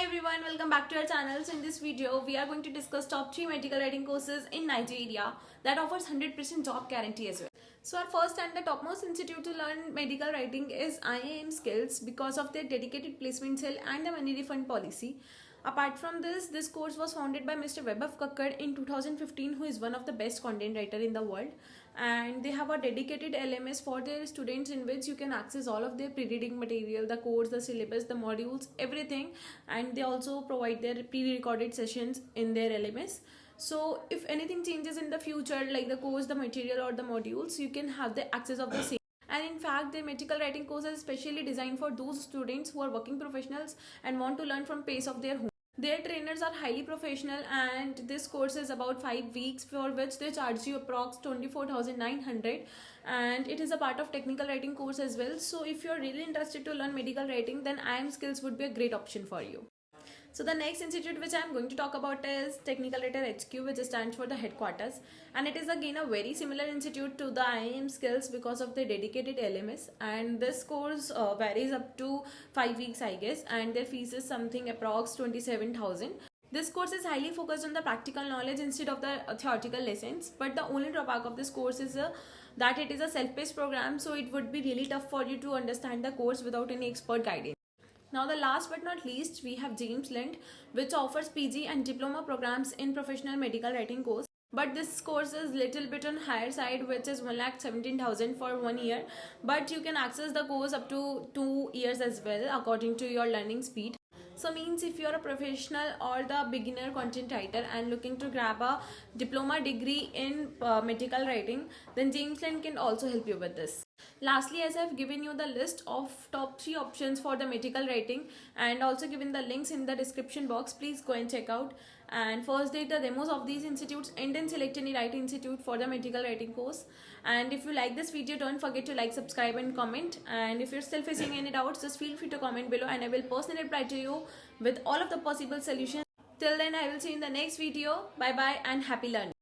everyone, welcome back to our channel. So in this video we are going to discuss top 3 medical writing courses in Nigeria that offers 100% job guarantee as well. So our first and the topmost institute to learn medical writing is IIM Skills because of their dedicated placement cell and the money refund policy. Apart from this course was founded by Mr. Vaibhav Kakkad in 2015, who is one of the best content writer in the world, and they have a dedicated LMS for their students in which you can access all of their pre-reading material, the course, the syllabus, the modules, everything, and they also provide their pre-recorded sessions in their LMS. So if anything changes in the future, like the course, the material or the modules, you can have the access of the same. And in fact, their medical writing course is specially designed for those students who are working professionals and want to learn from pace of their home. Their trainers are highly professional, and this course is about 5 weeks, for which they charge you approx 24,900, and it is a part of technical writing course as well. So if you're really interested to learn medical writing, then IIM Skills would be a great option for you. So the next institute which I am going to talk about is Technical Writer HQ, which stands for the headquarters, and it is again a very similar institute to the IIM Skills because of the dedicated LMS, and this course varies up to 5 weeks I guess, and their fees is something approx 27,000. This course is highly focused on the practical knowledge instead of the theoretical lessons, but the only drawback of this course is that it is a self-paced program, so it would be really tough for you to understand the course without any expert guidance. Now the last but not least, we have James Lind, which offers PG and diploma programs in professional medical writing course. But this course is little bit on higher side, which is 1,17,000 for 1 year. But you can access the course up to 2 years as well according to your learning speed. So means if you're a professional or the beginner content writer and looking to grab a diploma degree in medical writing, then James Lind can also help you with this. Lastly, as I have given you the list of top 3 options for the medical writing and also given the links in the description box, please go and check out. And first date the demos of these institutes, and then select any right institute for the medical writing course. And if you like this video, don't forget to like, subscribe and comment. And if you're still facing any doubts, just feel free to comment below and I will personally reply to you with all of the possible solutions. Till then, I will see you in the next video. Bye bye and happy learning.